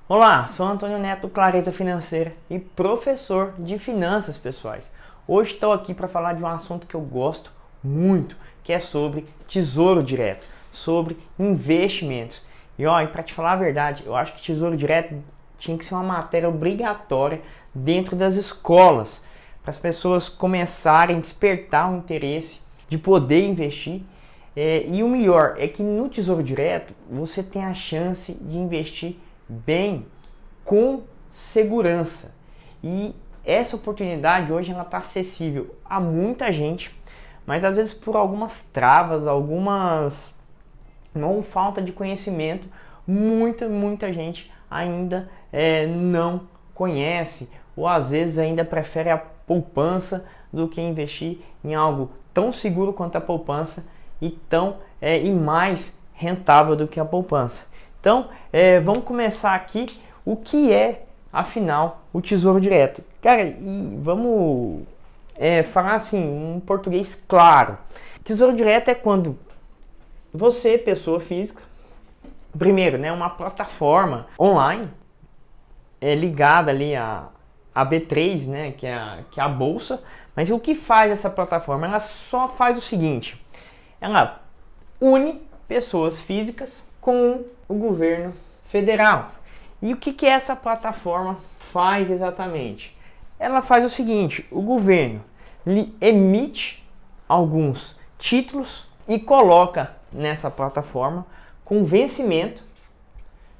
Olá, sou Antônio Neto, Clareza Financeira e professor de finanças pessoais. Hoje estou aqui para falar de um assunto que eu gosto muito, que é sobre tesouro direto, sobre investimentos. E para te falar a verdade, eu acho que tesouro direto tinha que ser uma matéria obrigatória dentro das escolas, para as pessoas começarem a despertar o interesse de poder investir. E o melhor é que no Tesouro Direto você tem a chance de investir bem, com segurança. E essa oportunidade hoje ela está acessível a muita gente, mas às vezes por algumas travas, algumas ou falta de conhecimento, muita gente ainda não conhece, ou às vezes ainda prefere a poupança do que investir em algo tão seguro quanto a poupança e mais rentável do que a poupança. Então, vamos começar aqui o que é, afinal, o Tesouro Direto. Cara, e vamos falar assim, um português claro. Tesouro Direto é quando você, pessoa física, primeiro, uma plataforma online ligada ali à B3, que é a bolsa. Mas o que faz essa plataforma? Ela só faz o seguinte: ela une pessoas físicas com o governo federal. E o que essa plataforma faz exatamente? Ela faz o seguinte: o governo emite alguns títulos e coloca nessa plataforma com vencimento,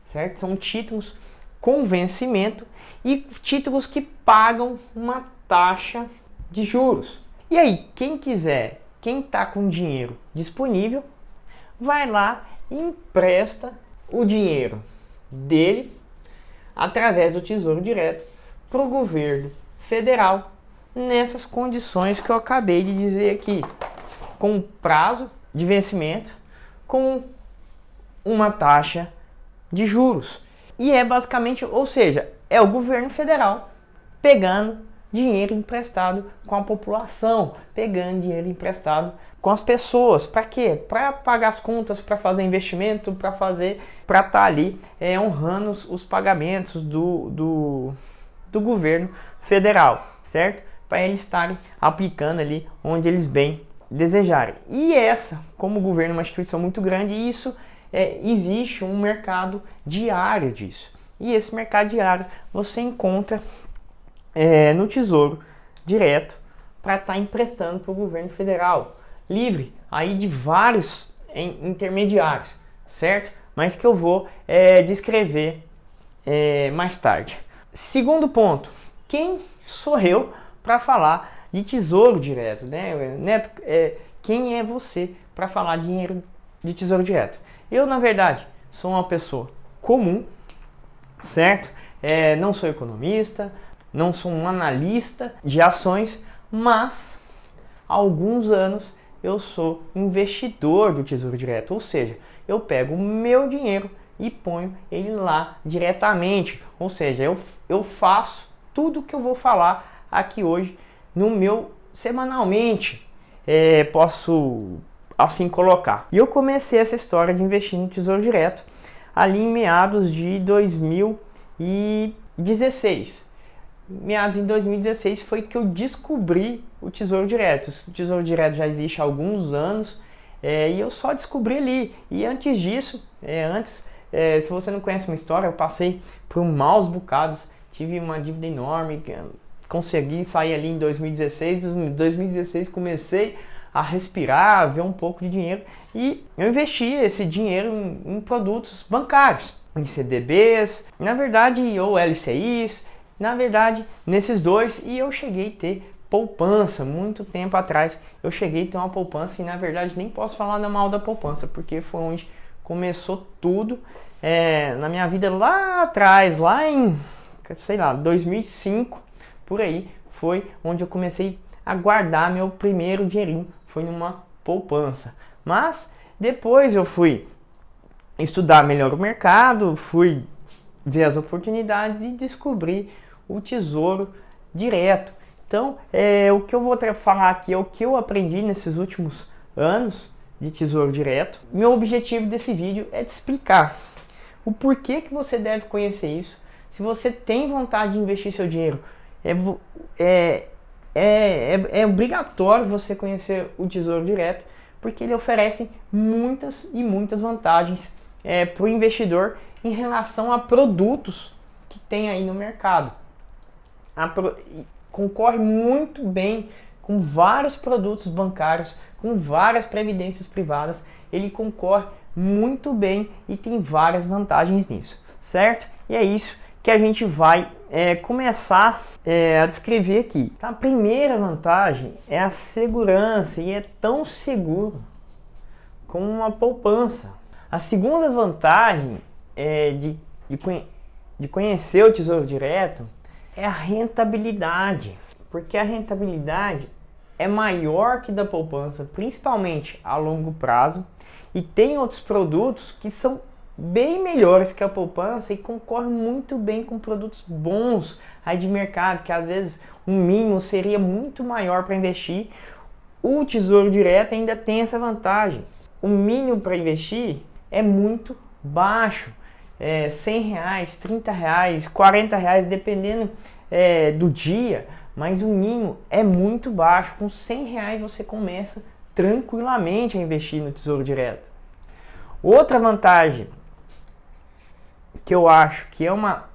certo? São títulos com vencimento e títulos que pagam uma taxa de juros. E aí, quem quiser, quem está com dinheiro disponível, vai lá e empresta o dinheiro dele através do Tesouro Direto para o governo federal nessas condições que eu acabei de dizer aqui, com prazo de vencimento, com uma taxa de juros. E é basicamente, ou seja, é o governo federal pegando dinheiro emprestado com a população, pegando dinheiro emprestado com as pessoas. Para quê? Para pagar as contas, para fazer investimento, para estar ali honrando os pagamentos do governo federal, certo? Para eles estarem aplicando ali onde eles bem desejarem. E como o governo é uma instituição muito grande, existe um mercado diário disso. E esse mercado diário você encontra no Tesouro Direto para estar emprestando para o governo federal, livre aí de vários intermediários, certo? Mas que eu vou descrever mais tarde. Segundo ponto, quem sou eu para falar de Tesouro Direto, né? Neto, quem é você para falar de Tesouro Direto? Eu, na verdade, sou uma pessoa comum, certo? Não sou economista, não sou um analista de ações, mas há alguns anos eu sou investidor do Tesouro Direto, ou seja, eu pego o meu dinheiro e ponho ele lá diretamente, ou seja, eu faço tudo que eu vou falar aqui hoje no meu semanalmente, posso assim colocar. E eu comecei essa história de investir no Tesouro Direto ali em meados de 2016. Meados em 2016 foi que eu descobri o Tesouro Direto. O Tesouro Direto já existe há alguns anos e eu só descobri ali. E antes disso, se você não conhece minha história, eu passei por maus bocados, tive uma dívida enorme, consegui sair ali em 2016. Em 2016 comecei a respirar, a ver um pouco de dinheiro e eu investi esse dinheiro em produtos bancários, em CDBs, na verdade, ou LCIs, na verdade, nesses dois, e eu cheguei a ter poupança, muito tempo atrás, eu cheguei a ter uma poupança e na verdade nem posso falar mal da poupança, porque foi onde começou tudo na minha vida lá atrás, lá em, 2005, por aí, foi onde eu comecei a guardar meu primeiro dinheirinho, foi numa poupança. Mas depois eu fui estudar melhor o mercado, fui ver as oportunidades e descobri o Tesouro Direto. Então, o que eu vou falar aqui é o que eu aprendi nesses últimos anos de Tesouro Direto. Meu objetivo desse vídeo é te explicar o porquê que você deve conhecer isso. Se você tem vontade de investir seu dinheiro, é obrigatório você conhecer o Tesouro Direto, porque ele oferece muitas e muitas vantagens para o investidor em relação a produtos que tem aí no mercado. Concorre muito bem com vários produtos bancários, com várias previdências privadas. Ele concorre muito bem e tem várias vantagens nisso, certo? E é isso que a gente vai começar a descrever aqui. A primeira vantagem é a segurança, e é tão seguro como uma poupança. A segunda vantagem de conhecer o Tesouro Direto é a rentabilidade, porque a rentabilidade é maior que da poupança, principalmente a longo prazo, e tem outros produtos que são bem melhores que a poupança e concorrem muito bem com produtos bons aí de mercado, que às vezes um mínimo seria muito maior para investir. O Tesouro Direto ainda tem essa vantagem. O mínimo para investir é muito baixo, R$100, R$30, R$40, dependendo do dia, mas o mínimo é muito baixo. Com R$100 você começa tranquilamente a investir no Tesouro Direto. Outra vantagem que eu acho que é uma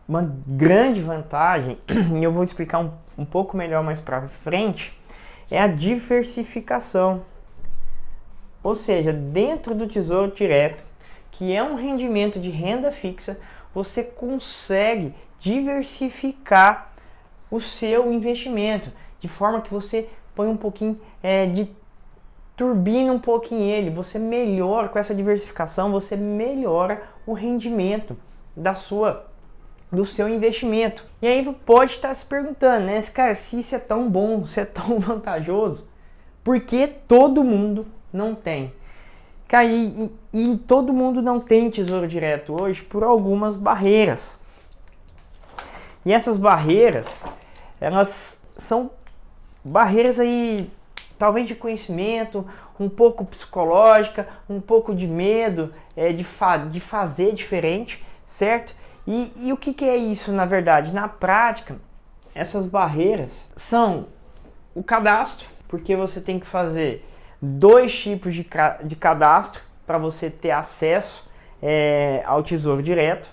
grande vantagem, e eu vou explicar um pouco melhor mais para frente, é a diversificação. Ou seja, dentro do Tesouro Direto, que é um rendimento de renda fixa, você consegue diversificar o seu investimento, de forma que você põe um pouquinho turbina um pouquinho ele, você melhora com essa diversificação, você melhora o rendimento do seu investimento. E aí você pode estar se perguntando, né, cara, se isso é tão bom, se é tão vantajoso, por que todo mundo não tem? Cara, e todo mundo não tem Tesouro Direto hoje por algumas barreiras. E essas barreiras, elas são barreiras aí, talvez de conhecimento, um pouco psicológica, um pouco de medo de fazer diferente, certo? E o que é isso, na verdade? Na prática, essas barreiras são o cadastro, porque você tem que fazer 2 tipos de cadastro para você ter acesso ao Tesouro Direto.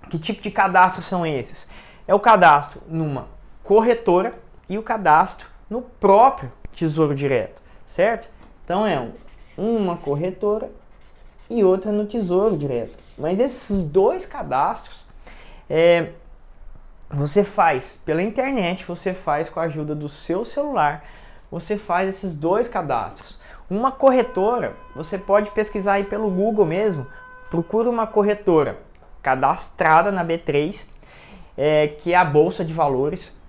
Que tipo de cadastro são esses? É o cadastro numa corretora e o cadastro no próprio Tesouro Direto, certo? Então uma corretora e outra no Tesouro Direto. Mas esses 2 cadastros você faz pela internet, você faz com a ajuda do seu celular, você faz esses 2 cadastros. Uma corretora, você pode pesquisar aí pelo Google mesmo, procura uma corretora cadastrada na B3, que é a Bolsa de Valores,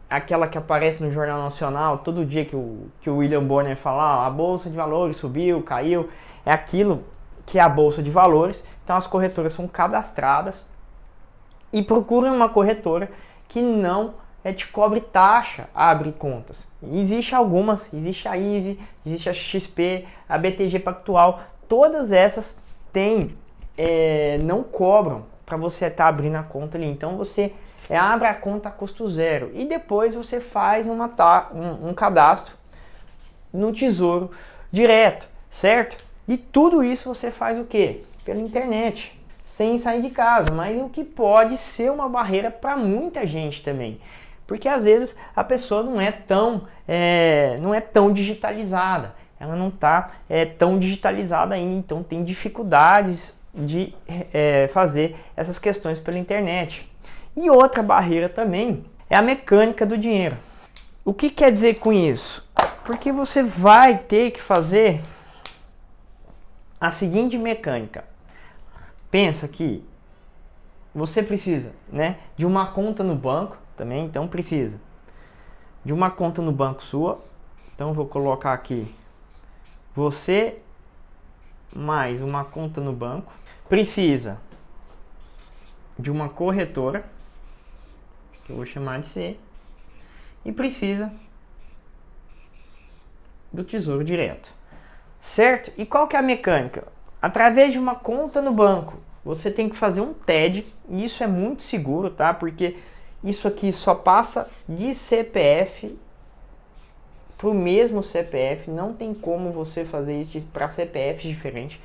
aquela que aparece no Jornal Nacional todo dia que o William Bonner fala, a Bolsa de Valores subiu, caiu, é aquilo que é a Bolsa de Valores. Então as corretoras são cadastradas, e procurem uma corretora que não te cobre taxa a abrir contas. Existe algumas, existe a Easy, existe a XP, a BTG Pactual, todas essas não cobram para você estar abrindo a conta ali. Então você abre a conta a custo zero e depois você faz um cadastro no Tesouro Direto, certo? E tudo isso você faz o quê? Pela internet, sem sair de casa, mas o que pode ser uma barreira para muita gente também, porque às vezes a pessoa não é tão digitalizada, ela não está tão digitalizada ainda, então tem dificuldades de fazer essas questões pela internet. E outra barreira também é a mecânica do dinheiro. O que quer dizer com isso? Porque você vai ter que fazer a seguinte mecânica. Pensa que você precisa, de uma conta no banco também, então precisa de uma conta no banco sua. Então vou colocar aqui você mais uma conta no banco. Precisa de uma corretora, que eu vou chamar de C, e precisa do Tesouro Direto, certo? E qual que é a mecânica? Através de uma conta no banco, você tem que fazer um TED, e isso é muito seguro, tá? Porque isso aqui só passa de CPF para o mesmo CPF, não tem como você fazer isso para CPFs diferentes.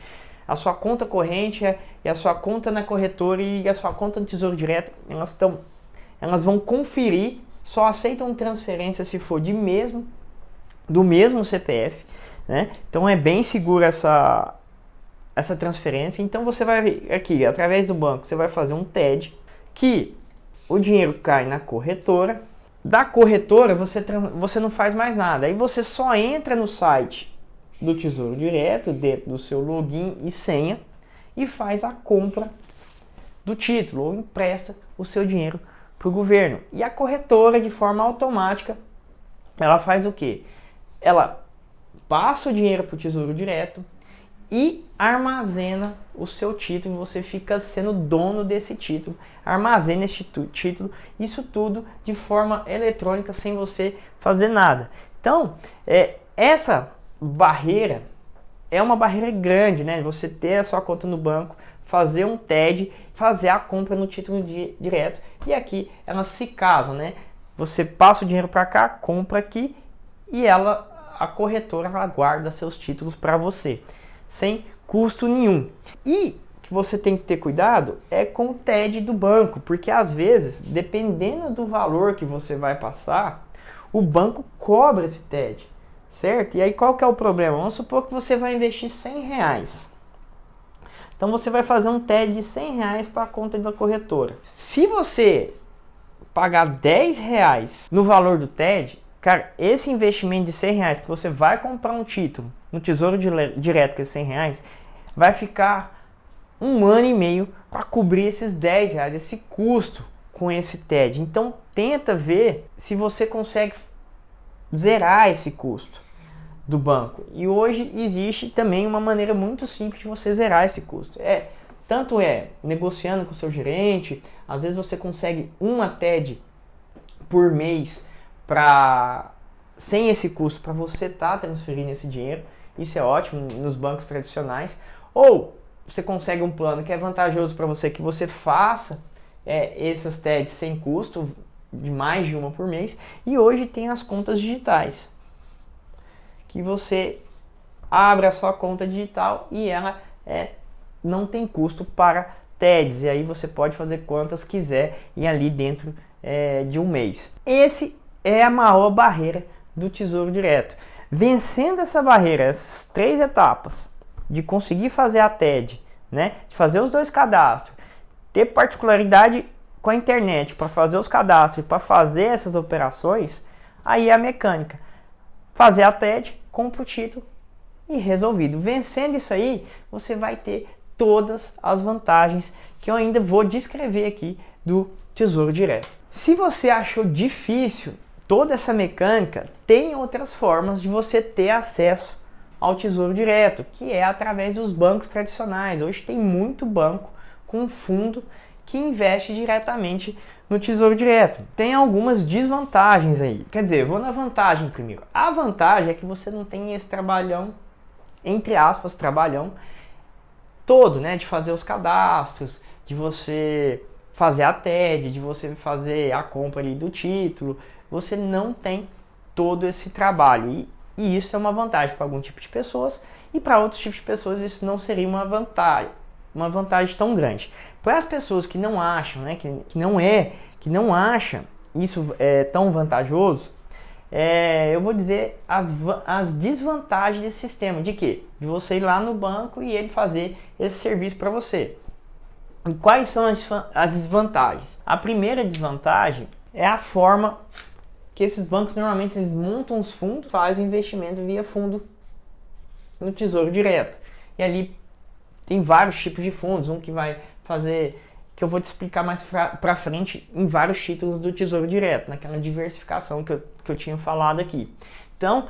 A sua conta corrente e a sua conta na corretora e a sua conta no Tesouro Direto, elas vão conferir, só aceitam transferência se for do mesmo CPF, né? Então é bem seguro essa transferência. Então você vai ver aqui, através do banco, você vai fazer um TED, que o dinheiro cai na corretora. Da corretora você não faz mais nada, aí você só entra no site do Tesouro Direto, dentro do seu login e senha, e faz a compra do título, ou empresta o seu dinheiro para o governo. E a corretora, de forma automática, ela faz o quê? Ela passa o dinheiro para o Tesouro Direto e armazena o seu título, você fica sendo dono desse título, armazena esse título, isso tudo de forma eletrônica, sem você fazer nada. Então, essa barreira é uma barreira grande, né? Você ter a sua conta no banco, fazer um TED, fazer a compra no título direto, e aqui elas se casam, né? Você passa o dinheiro para cá, compra aqui, e a corretora, ela guarda seus títulos para você, sem custo nenhum. E que você tem que ter cuidado é com o TED do banco, porque às vezes, dependendo do valor que você vai passar, o banco cobra esse TED, certo? E aí qual que é o problema? Vamos supor que você vai investir R$100. Então você vai fazer um TED de R$100 para a conta da corretora. Se você pagar R$10 no valor do TED, cara, esse investimento de R$100 que você vai comprar um título no Tesouro Direto, que é R$100, vai ficar 1 ano e meio para cobrir esses R$10, esse custo com esse TED. Então tenta ver se você consegue zerar esse custo do banco. E hoje existe também uma maneira muito simples de você zerar esse custo. Tanto negociando com o seu gerente, às vezes você consegue uma TED por mês sem esse custo, para você estar transferindo esse dinheiro. Isso é ótimo nos bancos tradicionais. Ou você consegue um plano que é vantajoso para você, que você faça essas TEDs sem custo, de mais de uma por mês. E hoje tem as contas digitais, que você abre a sua conta digital e ela não tem custo para TEDs. E aí você pode fazer quantas quiser e ali dentro de um mês. Esse é a maior barreira do Tesouro Direto. Vencendo essa barreira, essas 3 etapas, de conseguir fazer a TED, né, de fazer os 2 cadastros, ter particularidade com a internet para fazer os cadastros, para fazer essas operações, aí é a mecânica. Fazer a TED, compra o título e resolvido. Vencendo isso aí, você vai ter todas as vantagens que eu ainda vou descrever aqui do Tesouro Direto. Se você achou difícil toda essa mecânica, tem outras formas de você ter acesso ao Tesouro Direto, que é através dos bancos tradicionais. Hoje tem muito banco com fundo que investe diretamente no Tesouro Direto. Tem algumas desvantagens aí. Quer dizer, eu vou na vantagem primeiro. A vantagem é que você não tem esse trabalhão, entre aspas, trabalhão todo, né? De fazer os cadastros, de você fazer a TED, de você fazer a compra ali do título. Você não tem todo esse trabalho. E isso é uma vantagem para algum tipo de pessoas, e para outros tipos de pessoas isso não seria uma vantagem tão grande. Para as pessoas que não acham, né, que não acham isso tão vantajoso, eu vou dizer as desvantagens desse sistema. De quê? De você ir lá no banco e ele fazer esse serviço para você. E quais são as desvantagens? A primeira desvantagem é a forma que esses bancos normalmente eles montam os fundos, fazem o investimento via fundo no Tesouro Direto. E ali tem vários tipos de fundos, um que vai fazer, que eu vou te explicar mais pra frente, em vários títulos do Tesouro Direto, naquela diversificação que eu tinha falado aqui. Então,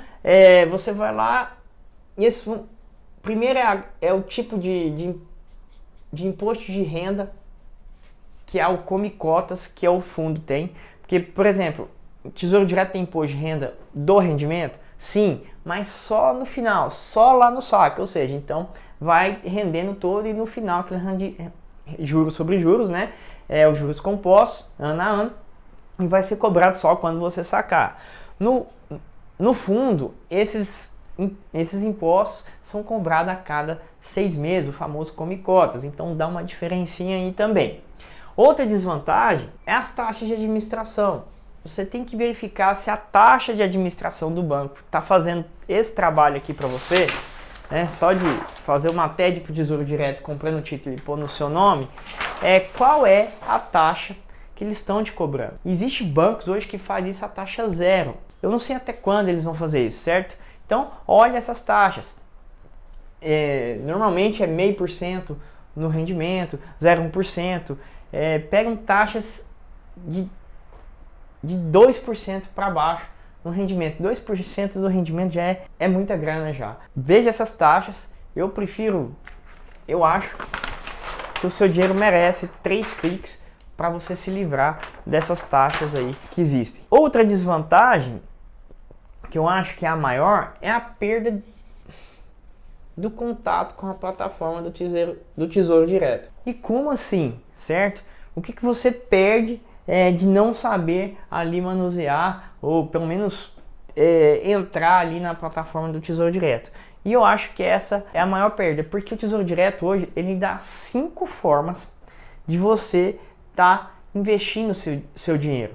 você vai lá, e esse fundo, primeiro é o tipo de imposto de renda que a Come Cotas, que é o fundo, tem. Porque, por exemplo, o Tesouro Direto tem imposto de renda do rendimento? Sim, mas só no final, só lá no saque, ou seja, então vai rendendo todo e no final juros sobre juros, né? Os juros compostos, ano a ano, e vai ser cobrado só quando você sacar. No fundo, esses impostos são cobrados a cada 6 meses, o famoso come-cotas, então dá uma diferencinha aí também. Outra desvantagem é as taxas de administração. Você tem que verificar se a taxa de administração do banco está fazendo esse trabalho aqui para você, né? Só de fazer uma TED para o Tesouro Direto, comprando o título e pôr no seu nome, qual é a taxa que eles estão te cobrando. Existem bancos hoje que fazem isso a taxa zero. Eu não sei até quando eles vão fazer isso, certo? Então, olha essas taxas. Normalmente é 0,5% no rendimento, 0,1%. Pegam taxas de 2% para baixo no rendimento. 2% do rendimento já é muita grana já. Veja essas taxas. Eu acho que o seu dinheiro merece 3 cliques para você se livrar dessas taxas aí que existem. Outra desvantagem, que eu acho que é a maior, é a perda do contato com a plataforma do Tesouro Direto. E como assim, certo? O que você perde de não saber ali manusear, ou pelo menos entrar ali na plataforma do Tesouro Direto? E eu acho que essa é a maior perda, porque o Tesouro Direto hoje, ele dá 5 formas de você estar investindo seu dinheiro.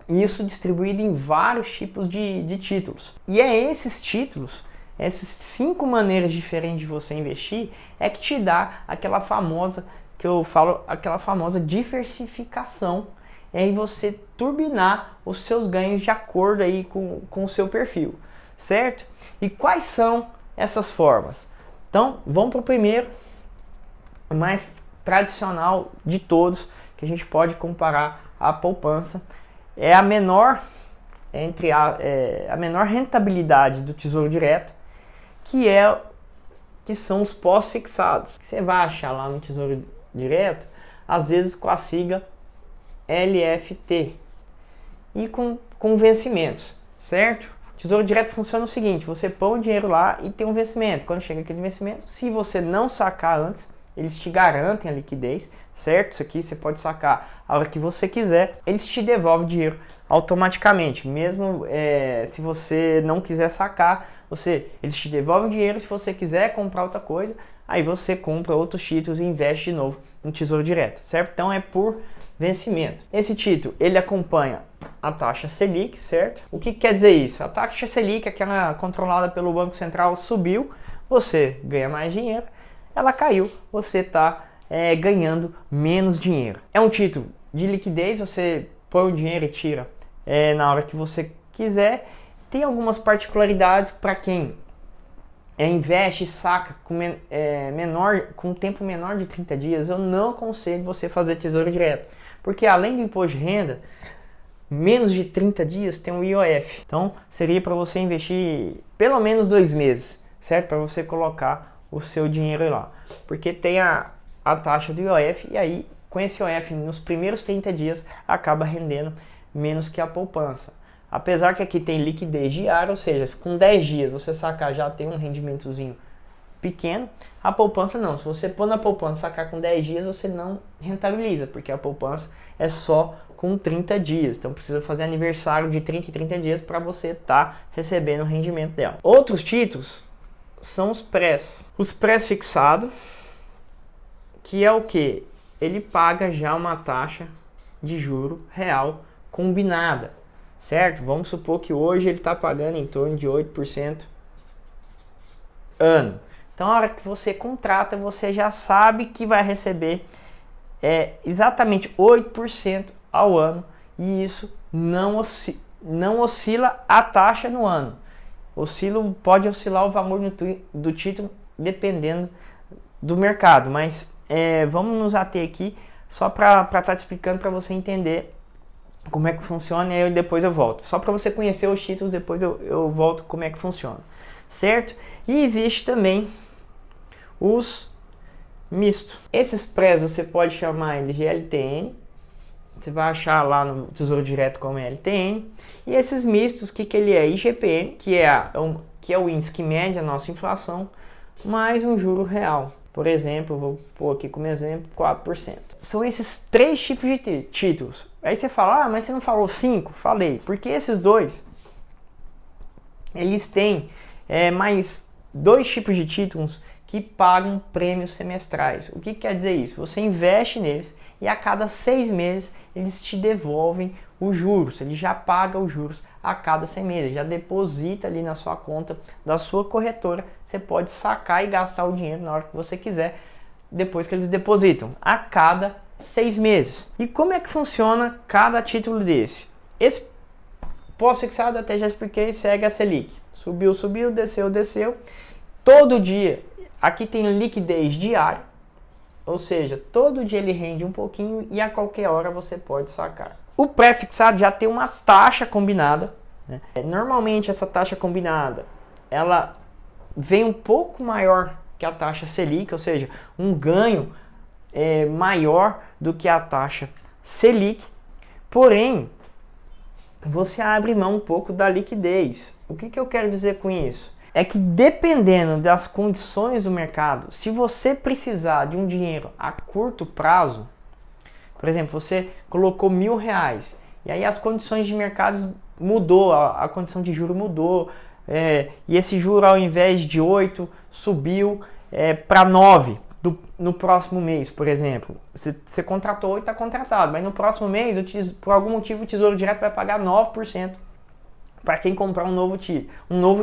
Isso distribuído em vários tipos de títulos. E esses títulos, essas 5 maneiras diferentes de você investir, que te dá aquela famosa, que eu falo, aquela famosa diversificação, em você turbinar os seus ganhos de acordo aí com o seu perfil, certo? E quais são essas formas? Então, vamos para o primeiro, o mais tradicional de todos, que a gente pode comparar a poupança. É a menor a menor rentabilidade do Tesouro Direto, que são os pós-fixados, que você vai achar lá no Tesouro Direto, às vezes com a sigla LFT e com vencimentos, certo? O Tesouro Direto funciona o seguinte: você põe o dinheiro lá e tem um vencimento. Quando chega aquele vencimento, se você não sacar antes, eles te garantem a liquidez, certo? Isso aqui você pode sacar a hora que você quiser, eles te devolvem o dinheiro automaticamente. Mesmo se você não quiser sacar, eles te devolvem o dinheiro. Se você quiser comprar outra coisa, aí você compra outros títulos e investe de novo no Tesouro Direto, certo? Então é por vencimento. Esse título, ele acompanha a taxa Selic, certo? O que quer dizer isso? A taxa Selic, aquela controlada pelo Banco Central, subiu, você ganha mais dinheiro. Ela caiu, você está ganhando menos dinheiro. É um título de liquidez, você põe o dinheiro e tira na hora que você quiser. Tem algumas particularidades para quem investe e saca com um tempo menor de 30 dias. Eu não aconselho você fazer Tesouro Direto, porque além do imposto de renda, menos de 30 dias tem o IOF. Então seria para você investir pelo menos 2 meses, certo? Para você colocar o seu dinheiro lá, porque tem a taxa do IOF, e aí com esse IOF nos primeiros 30 dias acaba rendendo menos que a poupança. Apesar que aqui tem liquidez diária, ou seja, com 10 dias você sacar já tem um rendimentozinho pequeno. A poupança não, se você pôr na poupança sacar com 10 dias, você não rentabiliza, porque a poupança é só com 30 dias. Então precisa fazer aniversário de 30 em 30 dias para você estar recebendo o rendimento dela. Outros títulos são os prés. Os prés fixados, que é o que? Ele paga já uma taxa de juro real combinada, certo? Vamos supor que hoje ele está pagando em torno de 8% ano. Então, a hora que você contrata, você já sabe que vai receber exatamente 8% ao ano, e isso não oscila a taxa no ano. Pode oscilar o valor do título dependendo do mercado, mas vamos nos ater aqui só para estar te explicando, para você entender como é que funciona, e aí depois eu volto. Só para você conhecer os títulos, depois eu volto como é que funciona, certo? E existe também os mistos. Esses prés você pode chamar eles de LTN, você vai achar lá no Tesouro Direto como LTN. E esses mistos, o que ele é? IGPM, que é o índice que mede a nossa inflação, mais um juro real. Por exemplo, vou pôr aqui como exemplo 4%. São esses 3 tipos de títulos. Aí você fala, mas você não falou 5? Falei, porque esses dois, eles têm mais 2 tipos de títulos que pagam prêmios semestrais. O que quer dizer isso? Você investe neles e a cada 6 meses eles te devolvem os juros. Ele já paga os juros a cada 6 meses, já deposita ali na sua conta da sua corretora. Você pode sacar e gastar o dinheiro na hora que você quiser, depois que eles depositam, a cada 6 meses. E como é que funciona cada título desse? Esse pós-fixado até já expliquei, segue a Selic. Subiu, subiu, desceu, desceu. Todo dia, aqui tem liquidez diária, ou seja, todo dia ele rende um pouquinho e a qualquer hora você pode sacar. O pré-fixado já tem uma taxa combinada, né? Normalmente essa taxa combinada, ela vem um pouco maior que a taxa Selic, ou seja, um ganho maior do que a taxa Selic, porém, você abre mão um pouco da liquidez. O que eu quero dizer com isso? É que dependendo das condições do mercado, se você precisar de um dinheiro a curto prazo, por exemplo, você colocou R$1.000 e aí as condições de mercado mudou, a condição de juro mudou, e esse juro ao invés de 8 subiu para 9 no próximo mês, por exemplo. Você contratou 8, está contratado, mas no próximo mês, por algum motivo, o Tesouro Direto vai pagar 9% para quem comprar um novo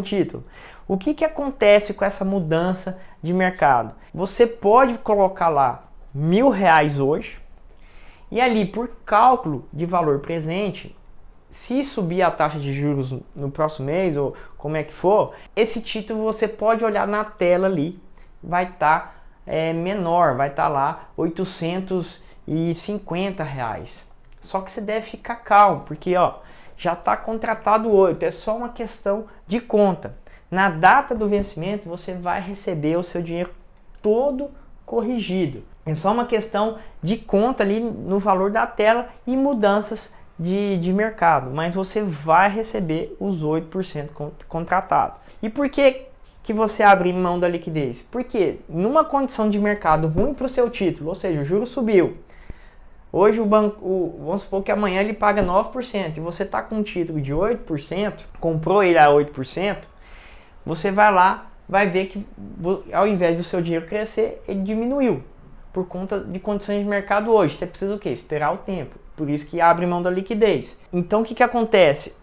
título. O que acontece com essa mudança de mercado? Você pode colocar lá R$1.000 hoje, e ali, por cálculo de valor presente, se subir a taxa de juros no próximo mês, ou como é que for, esse título você pode olhar na tela ali, vai estar menor, vai estar lá R$850. Só que você deve ficar calmo, porque já está contratado 8, é só uma questão de conta. Na data do vencimento, você vai receber o seu dinheiro todo corrigido. É só uma questão de conta ali no valor da tela e mudanças de mercado, mas você vai receber os 8% contratado. E por que você abre mão da liquidez? Porque numa condição de mercado ruim para o seu título, ou seja, o juro subiu, hoje o banco, vamos supor que amanhã ele paga 9% e você está com um título de 8%, comprou ele a 8%, você vai lá, vai ver que ao invés do seu dinheiro crescer, ele diminuiu por conta de condições de mercado hoje. Você precisa o quê? Esperar o tempo. Por isso que abre mão da liquidez. Então o que acontece?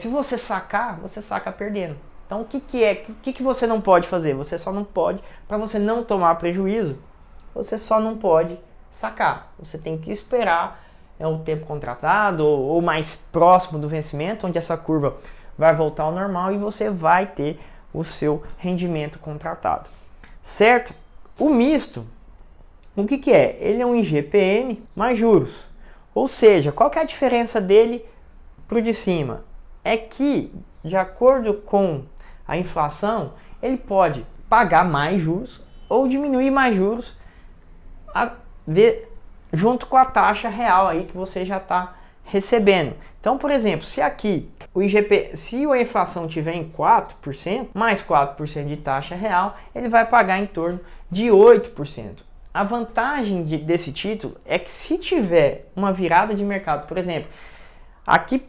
Se você sacar, você saca perdendo. Então o que você não pode fazer? Você só não pode, para você não tomar prejuízo, você só não pode sacar. Você tem que esperar o tempo contratado ou mais próximo do vencimento, onde essa curva vai voltar ao normal e você vai ter o seu rendimento contratado. Certo? O misto, o que é? Ele é um IGPM mais juros. Ou seja, qual que é a diferença dele para o de cima? É que, de acordo com a inflação, ele pode pagar mais juros ou diminuir mais juros junto com a taxa real aí que você já está recebendo. Então, por exemplo, se aqui se a inflação tiver em 4%, mais 4% de taxa real, ele vai pagar em torno de 8%. A vantagem desse título é que se tiver uma virada de mercado, por exemplo, aqui,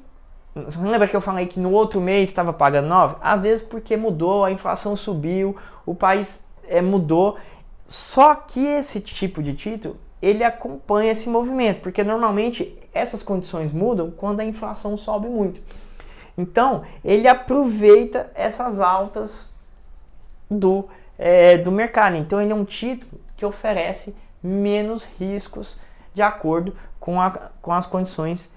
você lembra que eu falei que no outro mês estava pagando 9? Às vezes porque mudou, a inflação subiu, o país mudou. Só que esse tipo de título, ele acompanha esse movimento, porque normalmente essas condições mudam quando a inflação sobe muito. Então, ele aproveita essas altas do mercado. Então, ele é um título que oferece menos riscos de acordo com as condições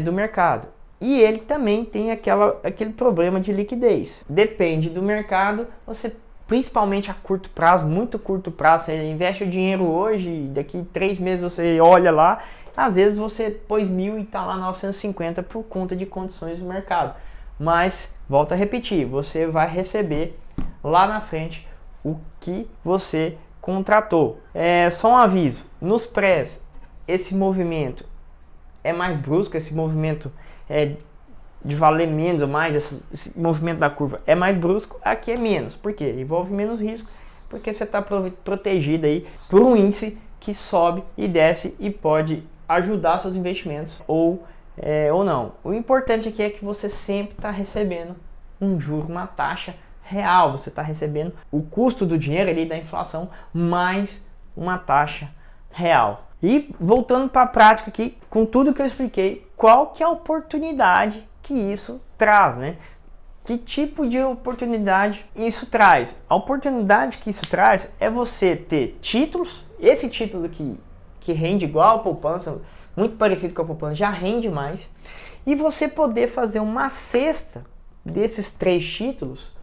do mercado. E ele também tem aquele problema de liquidez. Depende do mercado, você principalmente a curto prazo, muito curto prazo, você investe o dinheiro hoje, daqui 3 meses você olha lá, às vezes você pôs 1.000 e está lá 950 por conta de condições do mercado. Mas, volto a repetir, você vai receber lá na frente o que você contratou. Só um aviso, nos prés, esse movimento é mais brusco, esse movimento de valer menos ou mais, esse movimento da curva é mais brusco, aqui é menos. Por quê? Envolve menos risco, porque você está protegido aí por um índice que sobe e desce e pode ajudar seus investimentos ou não. O importante aqui é que você sempre está recebendo um juro, uma taxa real. Você está recebendo o custo do dinheiro ali da inflação mais uma taxa real. E voltando para a prática aqui, com tudo que eu expliquei, qual que é a oportunidade que isso traz, né? Que tipo de oportunidade isso traz? A oportunidade que isso traz é você ter títulos, esse título que rende igual a poupança, muito parecido com a poupança, já rende mais, e você poder fazer uma cesta desses 3 títulos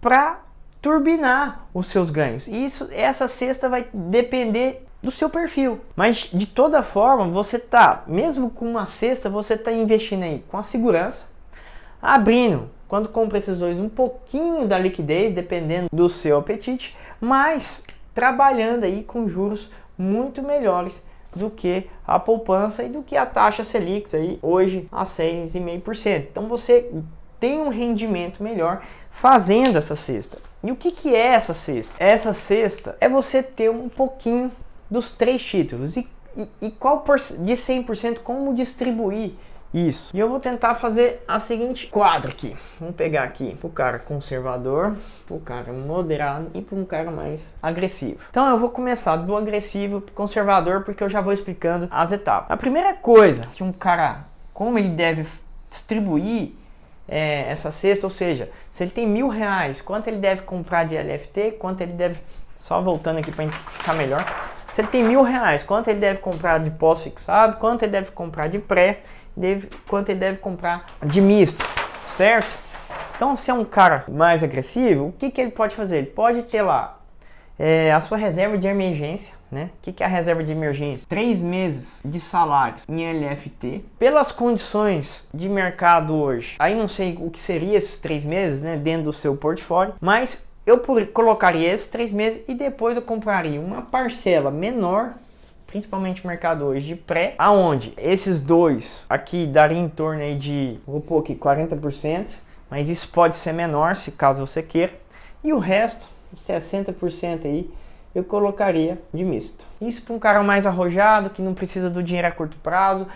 para turbinar os seus ganhos. E essa cesta vai depender do seu perfil. Mas de toda forma, você mesmo com uma cesta, você está investindo aí com a segurança, abrindo, quando compra esses dois, um pouquinho da liquidez, dependendo do seu apetite, mas trabalhando aí com juros muito melhores do que a poupança e do que a taxa Selic aí hoje a 6,5%. Então você tem um rendimento melhor fazendo essa cesta. E o que é essa cesta? Essa cesta é você ter um pouquinho dos 3 títulos. E qual de 100% como distribuir isso? E eu vou tentar fazer a seguinte quadra aqui. Vamos pegar aqui pro cara conservador, pro cara moderado e para um cara mais agressivo. Então eu vou começar do agressivo pro conservador, porque eu já vou explicando as etapas. A primeira coisa que um cara, como ele deve distribuir essa cesta, ou seja, se ele tem R$1.000, quanto ele deve comprar de LFT, quanto ele deve, só voltando aqui para ficar melhor, se ele tem R$1.000, quanto ele deve comprar de pós-fixado, quanto ele deve comprar de pré, quanto ele deve comprar de misto, certo? Então, se é um cara mais agressivo, o que ele pode fazer? Ele pode ter lá a sua reserva de emergência, né? O que é a reserva de emergência? 3 meses de salários em LFT. Pelas condições de mercado hoje, aí não sei o que seria esses 3 meses, né, dentro do seu portfólio, mas eu colocaria esses 3 meses e depois eu compraria uma parcela menor, principalmente no mercado hoje, de pré, aonde esses dois aqui daria em torno aí de, vou pôr aqui 40%, mas isso pode ser menor se caso você queira, e o resto, 60% aí, eu colocaria de misto. Isso para um cara mais arrojado, que não precisa do dinheiro a curto prazo.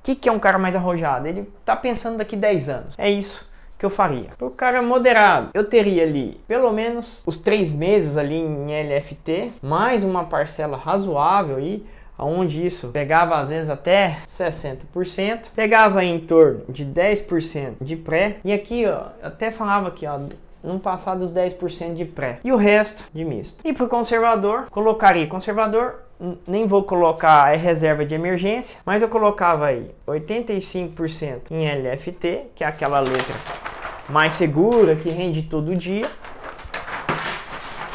Que é um cara mais arrojado? Ele está pensando daqui 10 anos. É isso que eu faria. Para o cara moderado, eu teria ali pelo menos os 3 meses ali em LFT, mais uma parcela razoável aí, onde isso pegava às vezes até 60%, pegava em torno de 10% de pré, e aqui ó, até falava aqui ó, não passar dos 10% de pré, e o resto de misto. E para o conservador, colocaria conservador, nem vou colocar reserva de emergência, mas eu colocava aí 85% em LFT, que é aquela letra mais segura, que rende todo dia,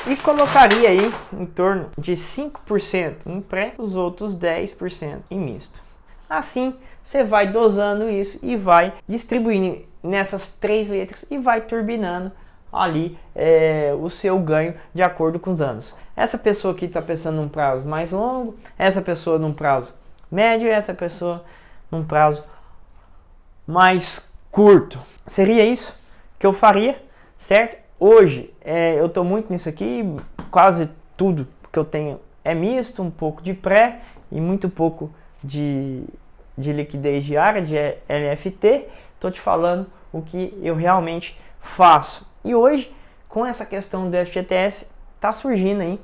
e colocaria aí em torno de 5% em pré, os outros 10% em misto. Assim, você vai dosando isso e vai distribuindo nessas 3 letras e vai turbinando ali o seu ganho de acordo com os anos. Essa pessoa aqui está pensando num prazo mais longo, essa pessoa num prazo médio e essa pessoa num prazo mais curto. Seria isso que eu faria, certo? Hoje eu estou muito nisso aqui, quase tudo que eu tenho é misto, um pouco de pré e muito pouco de liquidez diária, de LFT. Estou te falando o que eu realmente faço. E hoje, com essa questão do FGTS, está surgindo aí,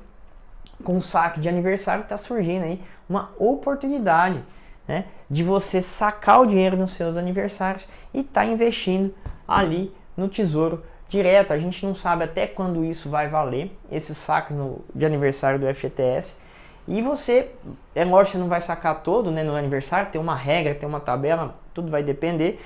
com o saque de aniversário, está surgindo aí uma oportunidade, né, de você sacar o dinheiro nos seus aniversários e tá investindo ali no Tesouro Direto. A gente não sabe até quando isso vai valer, esses saques de aniversário do FGTS. E você, é lógico que você não vai sacar todo, né, no aniversário, tem uma regra, tem uma tabela, tudo vai depender.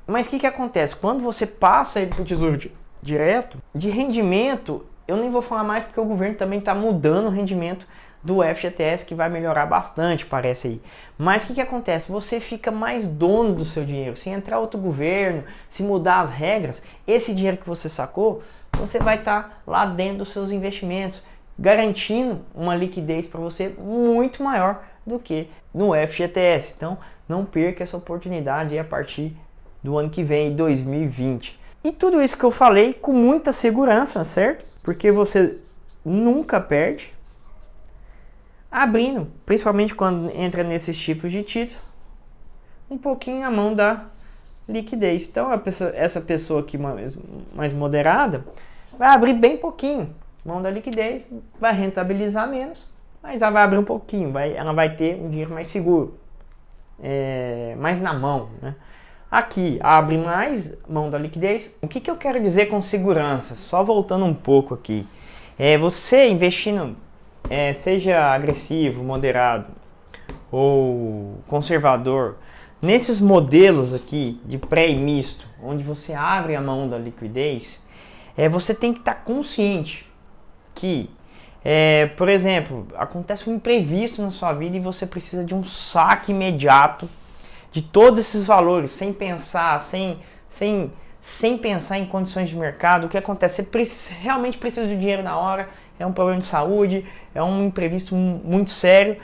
Mas o que acontece? Quando você passa ele para o Tesouro Direto, de rendimento, eu nem vou falar mais porque o governo também está mudando o rendimento do FGTS, que vai melhorar bastante, parece aí. Mas o que acontece? Você fica mais dono do seu dinheiro. Se entrar outro governo, se mudar as regras, esse dinheiro que você sacou, você vai estar lá dentro dos seus investimentos, garantindo uma liquidez para você muito maior do que no FGTS. Então, não perca essa oportunidade aí a partir do ano que vem, 2020. E tudo isso que eu falei com muita segurança, certo? porque você nunca perde abrindo, principalmente quando entra nesses tipos de título, um pouquinho a mão da liquidez. Então essa pessoa aqui mais moderada vai abrir bem pouquinho mão da liquidez, vai rentabilizar menos, mas ela vai abrir um pouquinho, ela vai ter um dinheiro mais seguro, mais na mão, né? Aqui abre mais mão da liquidez. O que eu quero dizer com segurança? Só voltando um pouco aqui, você investindo, seja agressivo, moderado ou conservador, nesses modelos aqui de pré e misto, onde você abre a mão da liquidez, você tem que estar consciente que, por exemplo, acontece um imprevisto na sua vida e você precisa de um saque imediato de todos esses valores, sem pensar, sem pensar em condições de mercado. O que acontece? Você realmente precisa de dinheiro na hora, é um problema de saúde, é um imprevisto muito sério.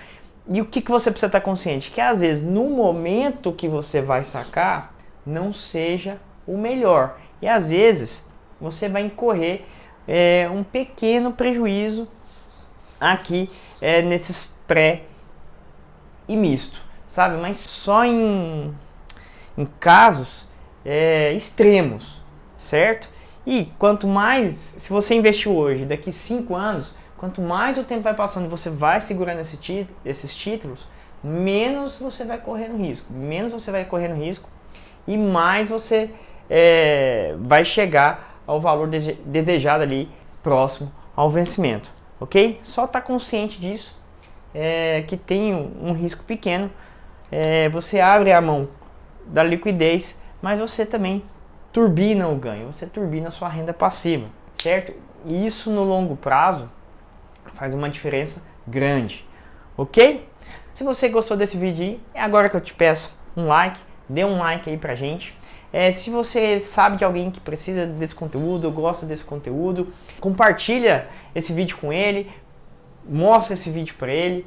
E o que você precisa estar consciente? Que às vezes no momento que você vai sacar, não seja o melhor. E às vezes você vai incorrer um pequeno prejuízo aqui nesses pré e misto, sabe? Mas só em casos extremos, certo? E quanto mais, se você investiu hoje, daqui 5 anos, quanto mais o tempo vai passando e você vai segurando esses títulos, menos você vai correr no risco, e mais você vai chegar ao valor desejado ali, próximo ao vencimento, ok? Só estar consciente disso, que tem um risco pequeno, você abre a mão da liquidez, mas você também turbina o ganho, você turbina a sua renda passiva, certo? E isso no longo prazo faz uma diferença grande, ok? Se você gostou desse vídeo aí, é agora que eu te peço um like, dê um like aí pra gente. Se você sabe de alguém que precisa desse conteúdo, gosta desse conteúdo, compartilha esse vídeo com ele, mostra esse vídeo para ele.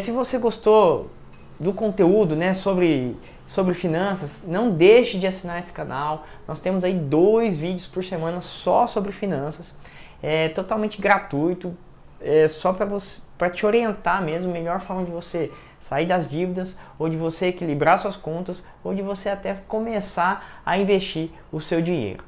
Se você gostou do conteúdo, né, sobre finanças, não deixe de assinar esse canal. Nós temos aí 2 vídeos por semana só sobre finanças, totalmente gratuito, só para te orientar mesmo, a melhor forma de você sair das dívidas, ou de você equilibrar suas contas, ou de você até começar a investir o seu dinheiro,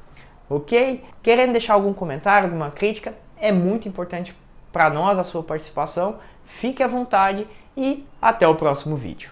ok? Querendo deixar algum comentário, alguma crítica, é muito importante para nós a sua participação. Fique à vontade e até o próximo vídeo.